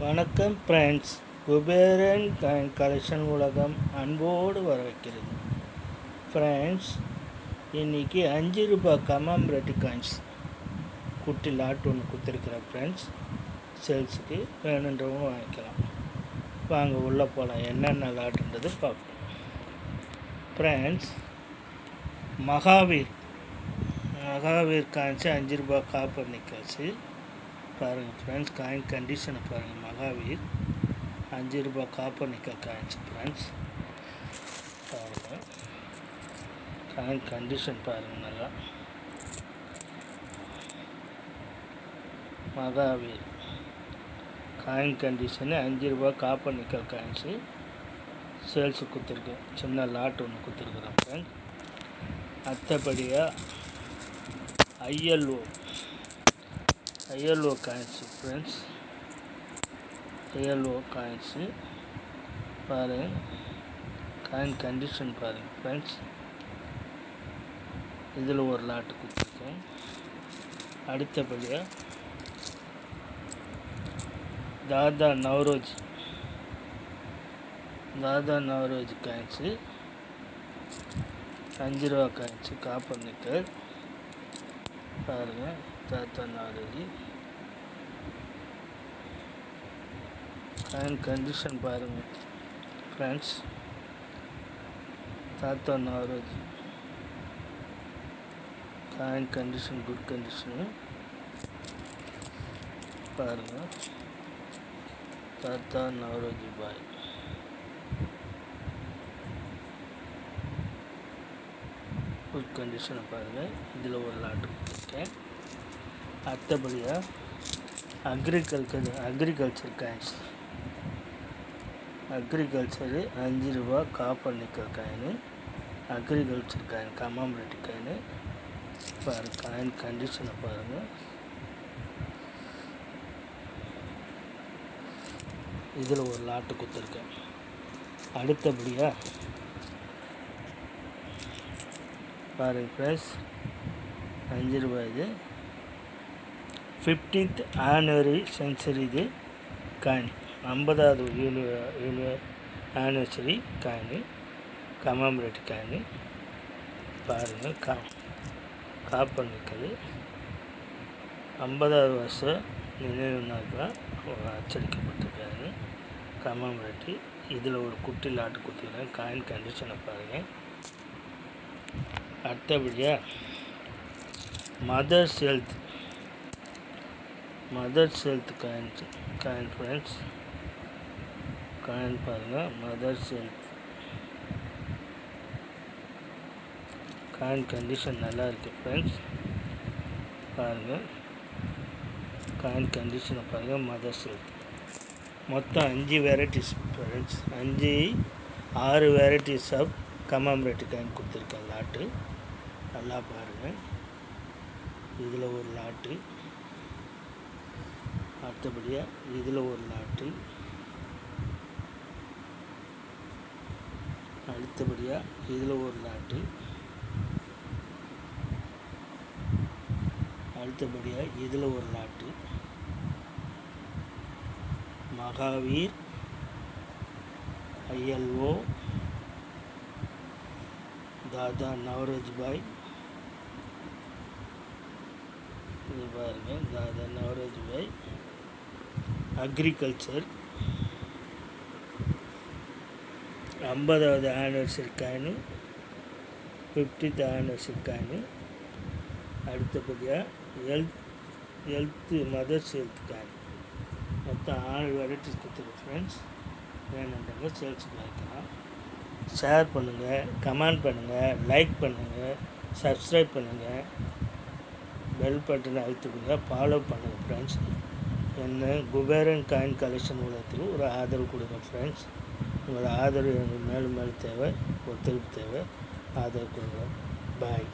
வணக்கம் friends, Kuberan coin collection உலகம் அன்போடு வரவேற்கிறது. ஃப்ரெண்ட்ஸ், இன்றைக்கி 5 ரூபாய் கமாம்பரேட்டி காயின்ஸ் குட்டி லாட் ஒன்று கொடுத்துருக்குறேன். ஃப்ரெண்ட்ஸ், சேல்ஸுக்கு வேணுன்றவங்க வாங்கிக்கலாம். வாங்க உள்ளே போகலாம், என்னென்ன லாட்டுன்றது பார்ப்போம். ஃப்ரெண்ட்ஸ், மகாவீர் காயின்ஸு 5 ரூபாய் காப்பர் நிக்காச்சு பாருங்கள். ஃப்ரெண்ட்ஸ், காயின் கண்டிஷனை பாருங்கள். மகாவீர் 5 ரூபாய் காப்பர் நிக்கல் காயின்ஸ். ஃப்ரெண்ட்ஸ் பாருங்கள், காயின் கண்டிஷன் பாருங்கள் நல்லா. மகாவீர் காயின் கண்டிஷனு 5 ரூபாய் காப்பர் நிக்கல் காயின்ஸு சேல்ஸு கொடுத்துருக்கேன். சின்ன லாட் ஒன்று கொடுத்துருக்குறேன். ஃப்ரெண்ட்ஸ், அடுத்தபடியாக ILO coins. Friends, ILO coins பாருங்கள், காயின் கண்டிஷன் பாருங்கள். ஃப்ரெண்ட்ஸ், இதில் ஒரு லாட்டு கொடுத்துருக்கேன். அடுத்தபடியாக தாதா நவரோஜி காயின்ஸு 5 ரூபா காயின்ஸு காப்பர் நிக்கல் பாருங்கள். தாதா நவரோஜி காயின் கண்டிஷன் பாருங்கள். ஃப்ரெண்ட்ஸ், தாத்தா Naoroji coin condition good condition பாருங்கள். தாத்தா நவரோஜி பாய் குட் கண்டிஷனை பாருங்கள். இதில் ஒரு லாட்டு கொடுத்துருக்கேன். அடுத்தபடியாக அக்ரிகல்ச்சர் காயின்ஸ். அக்ரிகல்ச்சரு 5 ரூபா copper nickel coin. Agriculture coin commemorative coin பாருங்கள். காயின் கண்டிஷனை பாருங்கள். இதில் ஒரு லாட்டு கொடுத்துருக்கேன். அடுத்தபடியாக பாருங்கள் ஃப்ரெண்ட்ஸ், 5 ரூபாய் இது 50th ஆனிவர்சரி சென்ச்சுரி. இது coin 50வது anniversary coin commemorative coin பாருங்கள். காப்பர் நிற்குது. 50வது வருஷம் நினைவு நாட்கள் அச்சடிக்கப்பட்டிருக்காங்க கமாம்பரேட்டி. இதில் ஒரு குட்டி லாட்டு கொடுத்துருக்கேன். காயின் கண்டிஷனை பாருங்கள். அடுத்தபடியாக mother's health coin. Friends, coin பாருங்கள். மதர்ஸ் ஹெல்த் காயின் கண்டிஷன் நல்லா இருக்குது. ஃப்ரெண்ட்ஸ் பாருங்கள், காயின் கண்டிஷனை பாருங்கள். மதர்ஸ் ஹெல்த் மொத்தம் 5 varieties. Friends, 6 varieties of commemorative coin கொடுத்துருக்கேன் லாட்டு. நல்லா பாருங்கள். இதில் ஒரு லாட்டு. அடுத்தபடியாக இதில் ஒரு லாட்டு. அடுத்தபடியாக இதில் ஒரு லாட்டு. அடுத்தபடியாக இதில் ஒரு லாட்டு. மகாவீர் ஐஎல்ஓ தாதா நவரோஜி பாய். இது பாருங்கள், தாதா நவரோஜி பாய். அக்ரிகல்ச்சர் 50வது anniversary coin, 50th anniversary coin. அடுத்தபடியாக மதர்ஸ் ஹெல்த் காயின். மொத்தம் 6 வெரைட்டிஸ் கொடுத்துருக்கு. ஃப்ரெண்ட்ஸ், வேணுன்றவங்க சேல்ஸுக்கு வாங்கிக்கலாம். ஷேர் பண்ணுங்கள், கமெண்ட் பண்ணுங்கள், லைக் பண்ணுங்கள், சப்ஸ்கிரைப் பண்ணுங்கள், பெல் பட்டனை அழுத்திடுங்க, ஃபாலோ பண்ணுங்கள். ஃப்ரெண்ட்ஸ், என்ன குபேரன் காயின் கலெக்ஷன் உலகத்துக்கு ஒரு ஆதரவு கொடுங்க. ஃப்ரெண்ட்ஸ், உங்களோட ஆதரவு எனக்கு மேலும் தேவை, ஒத்துழைப்பு தேவை. ஆதரவு கொடுங்க. பாய்.